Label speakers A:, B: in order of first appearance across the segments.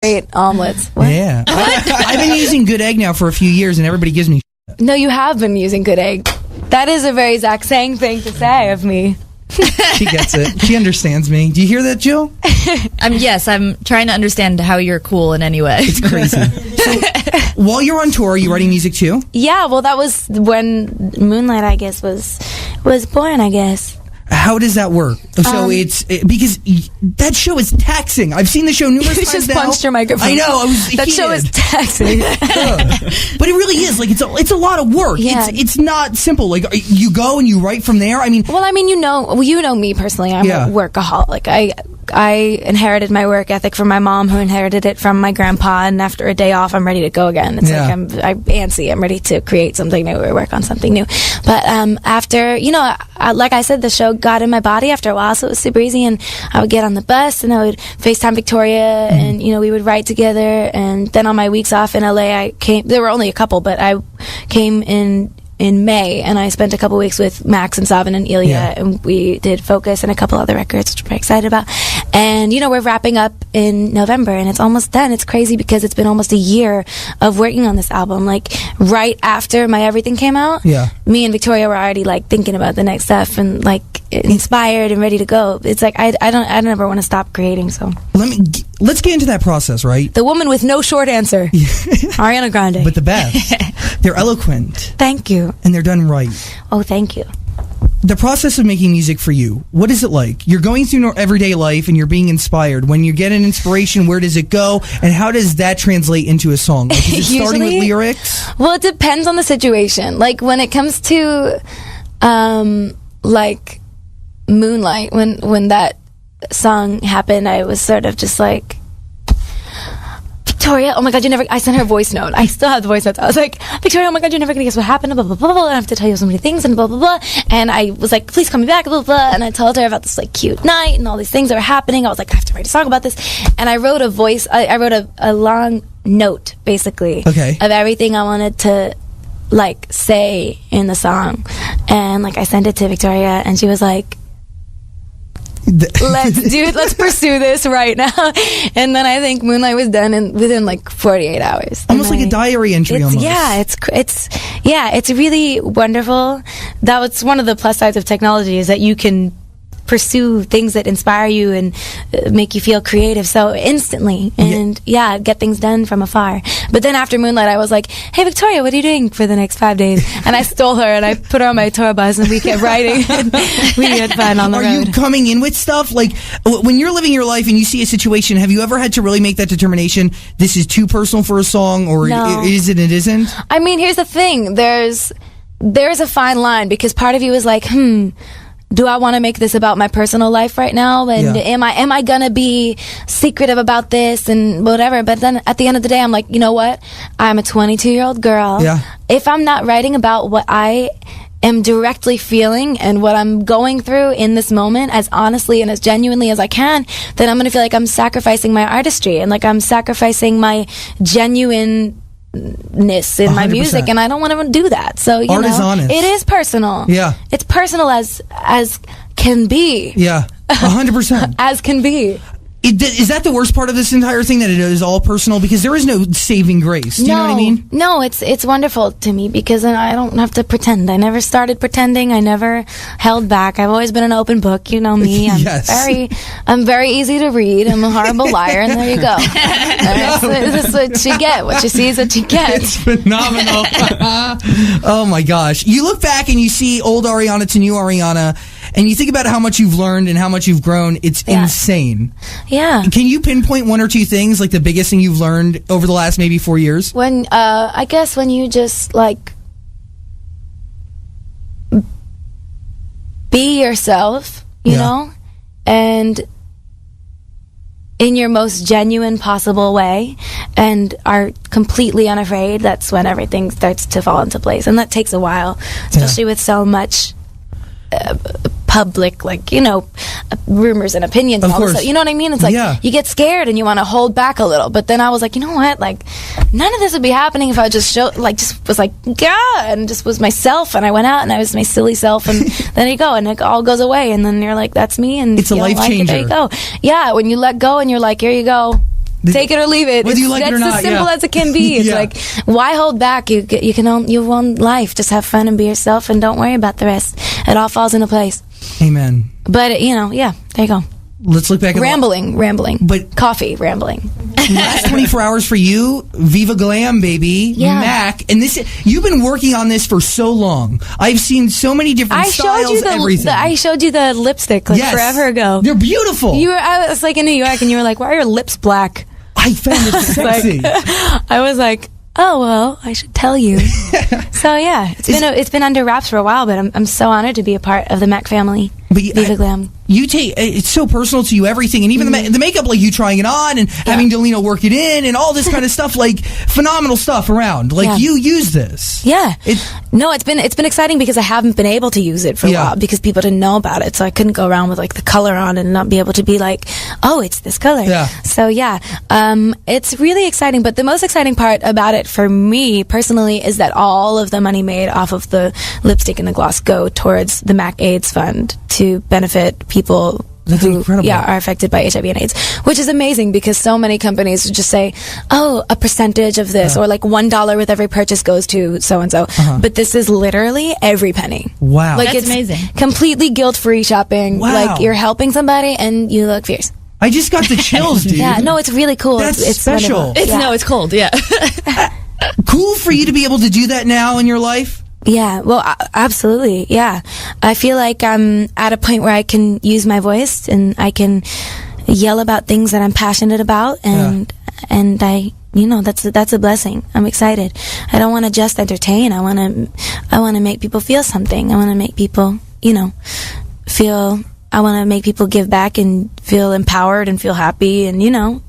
A: great omelets. What?
B: Yeah. I've been using Good Egg now for a few years, and everybody gives me
A: No, you have been using Good Egg. That is a very Zach Sang thing to say of me.
B: She gets it. She understands me. Do you hear that, Jill?
C: Yes, I'm trying to understand how you're cool in any way.
B: It's crazy. So, while you're on tour, are you writing music too?
A: Yeah, well, that was when Moonlight, I guess, was born, I guess.
B: How does that work? So because that show is taxing. I've seen the show numerous times
A: just
B: now.
A: punched your microphone.
B: I know.
A: That show is taxing.
B: But it really is. Like, it's a lot of work.
A: Yeah.
B: It's not simple. Like, you go and you write from there. I mean,
A: you know me personally. I'm a workaholic. I inherited my work ethic from my mom, who inherited it from my grandpa, and after a day off, I'm ready to go again. It's like I'm antsy. I'm ready to create something new or work on something new. But after, like I said, the show got in my body after a while, so it was super easy, and I would get on the bus, and I would FaceTime Victoria, and, we would write together, and then on my weeks off in LA, there were only a couple, but I came in May, and I spent a couple weeks with Max and Savin and Ilya, and we did Focus and a couple other records, which I'm very excited about. And, we're wrapping up in November, and it's almost done. It's crazy because it's been almost a year of working on this album. Like, right after My Everything came out, me and Victoria were already, thinking about the next stuff and, inspired and ready to go. It's like, I don't ever want to stop creating, so.
B: Let's get into that process, right?
A: The woman with no short answer. Ariana Grande.
B: But the best. They're eloquent.
A: Thank you.
B: And they're done right.
A: Oh, thank you.
B: The process of making music for you, what is it like? You're going through everyday life and you're being inspired. When you get an inspiration, where does it go? And how does that translate into a song? Is it starting with lyrics?
A: Well, it depends on the situation. When it comes to, Moonlight, when that song happened, I was sort of just like, Victoria, oh my God, I sent her a voice note. I still have the voice notes. I was like, Victoria, oh my God, you're never going to guess what happened, blah, blah, blah, blah. I have to tell you so many things, and blah, blah, blah. And I was like, please call me back, blah, blah, blah. And I told her about this, cute night and all these things that were happening. I was like, I have to write a song about this. And I wrote I wrote a long note, basically, of everything I wanted to, say in the song. And, I sent it to Victoria, and she was like, let's pursue this right now. And then I think Moonlight was done within 48 hours.
B: Almost like a diary entry almost.
A: Yeah, it's really wonderful. That was one of the plus sides of technology, is that you can pursue things that inspire you and make you feel creative so instantly, and get things done from afar. But then after Moonlight, I was like, hey Victoria, what are you doing for the next 5 days? And I stole her and I put her on my tour bus, and we kept writing, and we had fun on the road.
B: Are you coming in with stuff when you're living your life and you see a situation? Have you ever had to really make that determination, this is too personal for a song, or is it isn't?
A: I mean, here's the thing, there's a fine line, because part of you is like, do I want to make this about my personal life right now? And am I gonna be secretive about this and whatever? But then at the end of the day, I'm like, you know what? I'm a 22-year-old girl. Yeah. If I'm not writing about what I am directly feeling and what I'm going through in this moment as honestly and as genuinely as I can, then I'm gonna feel like I'm sacrificing my artistry and I'm sacrificing my genuine ness in 100%. My music, and I don't want to do that. So
B: art is honest.
A: It is personal. Yeah, it's personal as can be.
B: Yeah, 100%.
A: As can be.
B: Is that the worst part of this entire thing, that it is all personal? Because there is no saving grace. Do you know what I mean?
A: No, it's wonderful to me because I don't have to pretend. I never started pretending. I never held back. I've always been an open book. You know me. I'm very easy to read. I'm a horrible liar, and there you go. That's what you get. What you see is what you get.
B: It's phenomenal. Oh my gosh. You look back and you see old Ariana to new Ariana, and you think about how much you've learned and how much you've grown. It's insane.
A: Yeah.
B: Can you pinpoint one or two things, the biggest thing you've learned over the last maybe 4 years?
A: I guess when you just be yourself, you know, and in your most genuine possible way, and are completely unafraid, that's when everything starts to fall into place. And that takes a while, especially with so much public, rumors and opinions and all this stuff. You know what I mean? It's you get scared and you want to hold back a little. But then I was like, you know what? None of this would be happening if I just and just was myself, and I went out and I was my silly self, and then you go and it all goes away, and then you're like, that's me, and
B: it's a life changer.
A: There you go. Yeah, when you let go and you're like, here you go. Take it or leave it.
B: Whether you like it or not.
A: That's as simple as it can be. It's like, why hold back? You own life. Just have fun and be yourself, and don't worry about the rest. It all falls into place.
B: Amen.
A: But there you go.
B: Let's look back at
A: rambling, but coffee rambling.
B: Last 24 hours for you, Viva Glam, baby.
A: Yeah.
B: Mac, and you've been working on this for so long. I've seen so many different styles.
A: I showed you the lipstick forever ago.
B: They're beautiful.
A: I was in New York, and you were like, "Why are your lips black?"
B: I found it sexy.
A: I was like, oh well, I should tell you. So it's been under wraps for a while, but I'm so honored to be a part of the Mac family. Viva Glam.
B: It's so personal to you, everything, and even the makeup, like you trying it on and having Delina work it in and all this kind of stuff, like phenomenal stuff around. Like you use this.
A: Yeah. It's been exciting because I haven't been able to use it for a while because people didn't know about it, so I couldn't go around with like the color on and not be able to be like, oh, it's this color.
B: Yeah.
A: So it's really exciting, but the most exciting part about it for me personally is that all of the money made off of the lipstick and the gloss go towards the Mac AIDS Fund to benefit people who are affected by HIV and AIDS, which is amazing because so many companies would just say, oh, a percentage of this or like $1 with every purchase goes to so-and-so. But this is literally every penny.
B: Wow.
A: Like,
C: that's
A: it's
C: amazing.
A: Completely guilt-free shopping.
B: Wow.
A: Like, you're helping somebody and you look fierce.
B: I just got the chills, dude.
A: Yeah, no, it's really cool.
B: That's
A: it's
B: special.
C: It's cold, yeah.
B: Cool for you to be able to do that now in your life?
A: Yeah, well, absolutely, yeah. I feel like I'm at a point where I can use my voice and I can yell about things that I'm passionate about, and I, that's a blessing. I'm excited. I don't want to just entertain. I want to make people feel something. I want to make people, feel. I want to make people give back and feel empowered and feel happy and,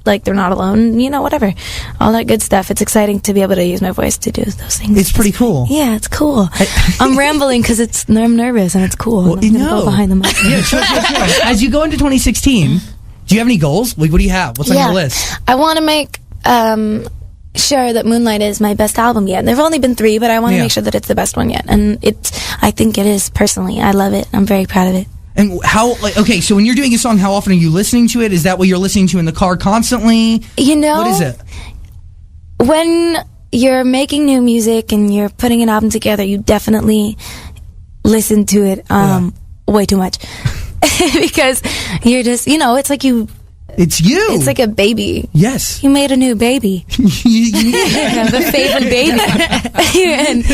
A: like they're not alone, whatever. All that good stuff. It's exciting to be able to use my voice to do those things.
B: It's pretty cool.
A: Yeah, it's cool. I'm rambling because I'm nervous and it's cool.
B: Well,
A: I'm gonna go behind the mic.
B: Yeah, sure. As you go into 2016, do you have any goals? Like, what do you have? What's on your list?
A: I want to make sure that Moonlight is my best album yet. There have only been 3, but I want to make sure that it's the best one yet. And I think it is, personally. I love it. I'm very proud of it.
B: And so when you're doing a song, how often are you listening to it? Is that what you're listening to in the car constantly? What is it?
A: When you're making new music and you're putting an album together, you definitely listen to it way too much. Because you're just, it's like
B: it's you.
A: It's like a baby.
B: Yes.
A: You made a new baby. The favorite baby. And,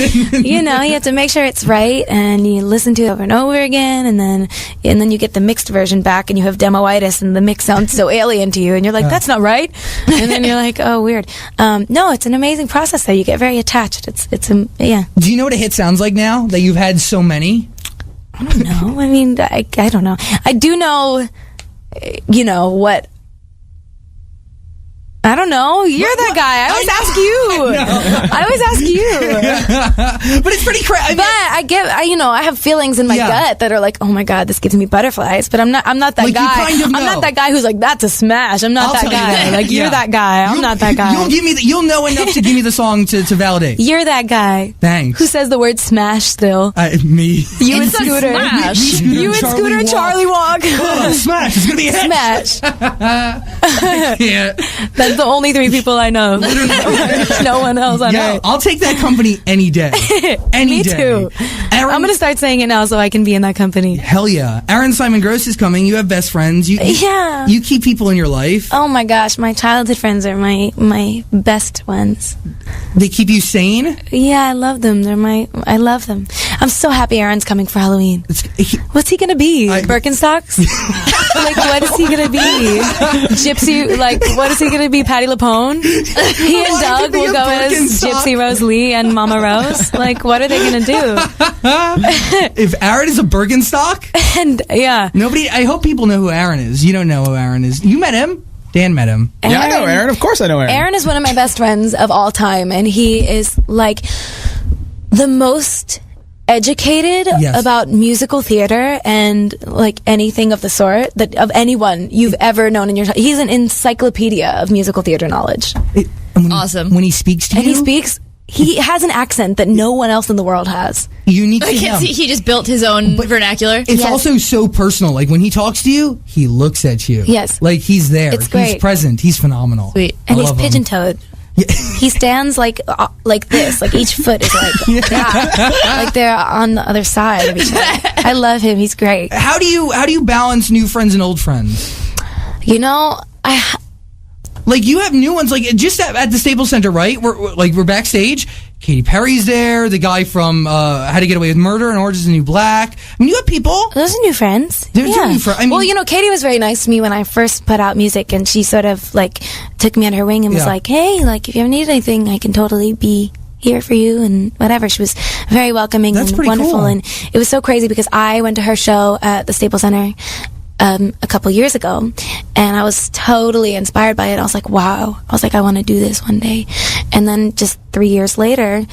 A: you have to make sure it's right, and you listen to it over and over again, and then you get the mixed version back, and you have demo-itis, and the mix sounds so alien to you, and you're like, that's not right. And then you're like, oh, weird. No, it's an amazing process, though. You get very attached. Yeah.
B: Do you know what a hit sounds like now, that you've had so many?
A: I don't know. I mean, I don't know. I do know, what... I don't know. You're that guy. I always ask you.
B: But it's pretty crazy.
A: But I have feelings in my gut that are like, oh my God, this gives me butterflies. But I'm not that guy. I'm not that guy who's like, that's a smash. I'm not that guy. Like, you're that guy. I'm not that guy.
B: You'll know enough to give me the song to validate.
A: You're that guy.
B: Thanks.
A: Who says the word smash still?
B: Me.
A: You and Scooter. You and Scooter and Charlie Walk.
B: Smash. It's going to be a hit.
A: Smash.
B: Yeah.
A: That's the only 3 people I know. No one else on earth.
B: I'll take that company any day.
A: Me too. I'm going to start saying it now so I can be in that company.
B: Hell yeah. Aaron Simon Gross is coming. You have best friends. You keep people in your life.
A: Oh my gosh. My childhood friends are my best ones.
B: They keep you sane?
A: Yeah, I love them. I love them. I'm so happy Aaron's coming for Halloween. What's he going to be? Birkenstocks? Like, what is he going to be? Gypsy, what is he going to be? Patty LaPone? He and Doug will go as Gypsy Rose Lee and Mama Rose. Like, what are they going to do?
B: If Aaron is a Birkenstock?
A: And,
B: I hope people know who Aaron is. You don't know who Aaron is. You met him? Dan met him.
D: I know Aaron. Of course I know Aaron.
A: Aaron is one of my best friends of all time, and he is, like, the most educated about musical theater and like anything of the sort of anyone you've ever known in your life. He's an encyclopedia of musical theater knowledge.
C: Awesome.
B: When he speaks to you?
A: And he speaks He has an accent that no one else in the world has.
B: Unique to him.
C: He just built his own vernacular.
B: It's also so personal. Like, when he talks to you, he looks at you.
A: Yes.
B: Like, he's there.
A: It's great.
B: He's present. He's phenomenal.
C: Sweet.
A: And he's pigeon-toed. He stands like this. Like, each foot is like, like they're on the other side of each other. I love him. He's great.
B: How do you balance new friends and old friends?
A: You know,
B: like, you have new ones, like, just at the Staples Center, right? We're backstage. Katy Perry's there. The guy from How to Get Away with Murder and Orange is the New Black. I mean, you have people.
A: Those are new friends.
B: They're new friends. I mean,
A: well, you know, Katy was very nice to me when I first put out music, and she sort of, like, took me under her wing and was like, hey, like, if you ever need anything, I can totally be here for you and whatever. She was very welcoming and wonderful. Cool. And it was so crazy because I went to her show at the Staples Center a couple years ago, and I was totally inspired by it. I was like, wow. I was like, I want to do this one day. And then just 3 years later,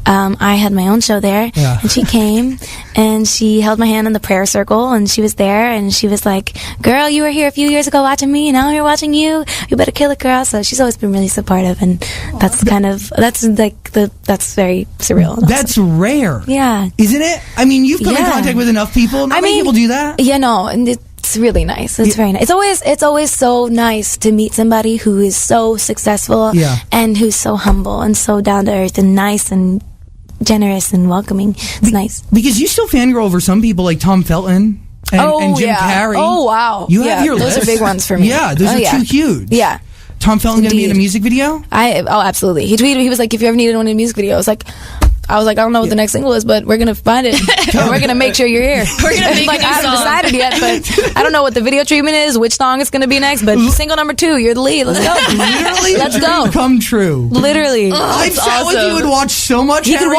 A: I had my own show there, and she came and she held my hand in the prayer circle, and she was there, and she was like, girl, you were here a few years ago watching me, and now I'm here watching you. You better kill it, girl. So she's always been really supportive, and that's that's very surreal.
B: That's rare.
A: Yeah.
B: Isn't it? I mean, you've come in contact with enough people. Not many people do that.
A: Yeah, no, and it's really nice. It's very nice. It's always so nice to meet somebody who is so successful and who's so humble and so down to earth and nice and generous and welcoming. It's nice.
B: Because you still fangirl over some people like Tom Felton and Jim Carrey.
A: Oh, wow.
B: You have your
A: those
B: list.
A: are big ones for me.
B: Yeah, those are too huge.
A: Yeah.
B: Tom Felton going to be in a music video?
A: Absolutely. He tweeted, he was like, if you ever needed one in a music video, I was like, I don't know what the next single is, but we're gonna find it. And we're gonna make sure you're here.
C: We're gonna make
A: like,
C: a new
A: I haven't
C: song.
A: decided yet, but I don't know what the video treatment is, which song it's gonna be next, but single number 2, you're the lead. Let's go.
B: Literally,
A: let's go.
B: Come true.
A: Literally.
B: I've sat with you and watched so much
A: He can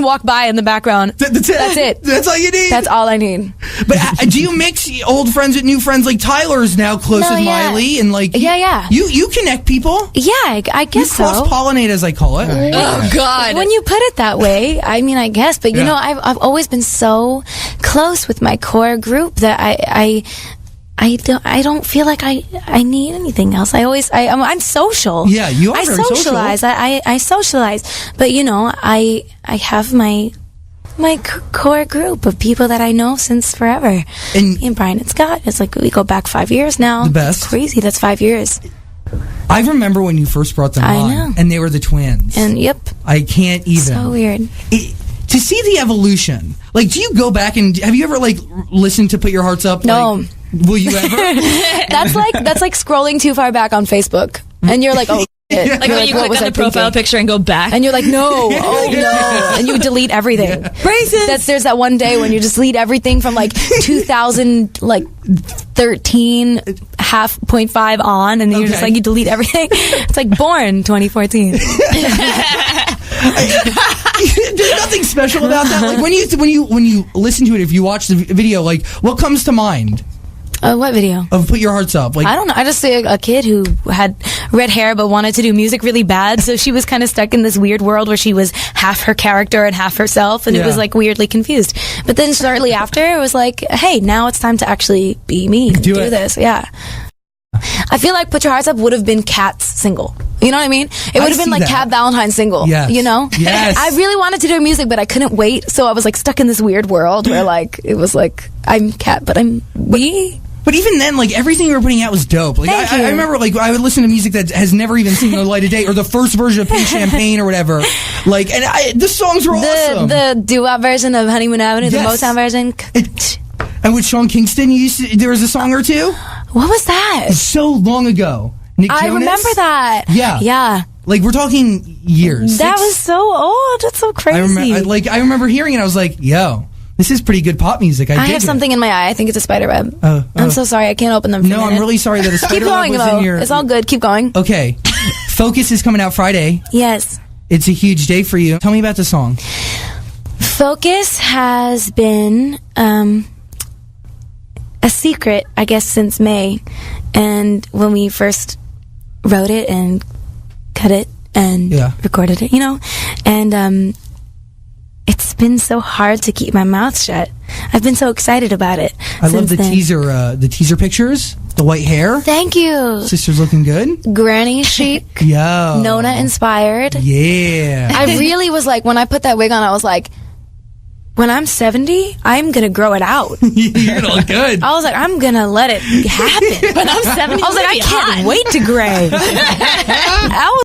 A: walk by in the background.
B: That's it. That's all you need.
A: That's all I need.
B: But do you mix old friends with new friends? Like, Tyler's now close with Miley, and like you connect people.
A: Yeah, I guess so.
B: Cross-pollinate, as I call it.
C: Oh God!
A: When you put it that way, I mean, I guess. But you know, I've always been so close with my core group that I don't feel like I need anything else. I'm social.
B: Yeah, you are
A: I
B: very
A: socialize.
B: social.
A: I socialize. But you know, I have my core group of people that I know since forever. And me and Brian and Scott, it's like we go back 5 years now.
B: The best.
A: It's crazy. That's 5 years.
B: I remember when you first brought them on, and they were the twins.
A: And
B: I can't even.
A: So weird.
B: To see the evolution, like, do you go back and have you ever like listened to Put Your Hearts Up?
A: No.
B: Like, will you ever?
A: That's like scrolling too far back on Facebook, and you're like, oh.
C: Like when you click on the profile picture and go back,
A: and you're like, no, no, and you delete everything.
C: Braces.
A: There's that one day when you just delete everything from like 2013 half 0.5 on, and then you're just like, you delete everything. It's like Born 2014.
B: There's nothing special about that. Like when you listen to it, if you watch the video, like what comes to mind?
A: What video?
B: Of Put Your Hearts Up. Like,
A: I don't know. I just see a kid who had red hair but wanted to do music really bad, so she was kind of stuck in this weird world where she was half her character and half herself, and it was like weirdly confused. But then shortly after, it was like, hey, now it's time to actually be me and do this. Yeah. I feel like Put Your Hearts Up would have been Kat's single. You know what I mean? It would have been like Kat Valentine's single.
B: Yes.
A: You know?
B: Yes.
A: I really wanted to do music, but I couldn't wait, so I was like stuck in this weird world where like it was like I'm Kat, but I'm me.
B: But even then, like, everything you were putting out was dope. Like, I remember, like, I would listen to music that has never even seen the light of day, or the first version of Pink Champagne or whatever. Like, and the songs were awesome.
A: The doo-wop version of Honeymoon Avenue, the Motown version.
B: And with Sean Kingston, there was a song or two?
A: What was that?
B: So long ago. Nick Jonas?
A: I remember that.
B: Yeah.
A: Yeah.
B: Like, we're talking years.
A: That was so old. That's so crazy.
B: I remember hearing it, I was like, yo. This is pretty good pop music. I
A: have something in my eye. I think it's a spider web. I'm so sorry. I can't open them for a minute.
B: I'm really sorry that a spider web was in your...
A: It's all good. Keep going.
B: Okay. Focus is coming out Friday.
A: Yes.
B: It's a huge day for you. Tell me about the song.
A: Focus has been a secret, I guess, since May. And when we first wrote it and cut it and recorded it, you know? And... it's been so hard to keep my mouth shut. I've been so excited about it.
B: I love the teaser pictures. The white hair.
A: Thank you.
B: Sister's looking good.
A: Granny chic.
B: Yo.
A: Nona inspired.
B: Yeah.
A: I really was like, when I put that wig on, I was like, when I'm 70, I'm going to grow it out.
B: You're gonna look good.
A: I was like, I'm going to let it happen.
C: When I'm 70,
A: I was like, I can't wait to gray. I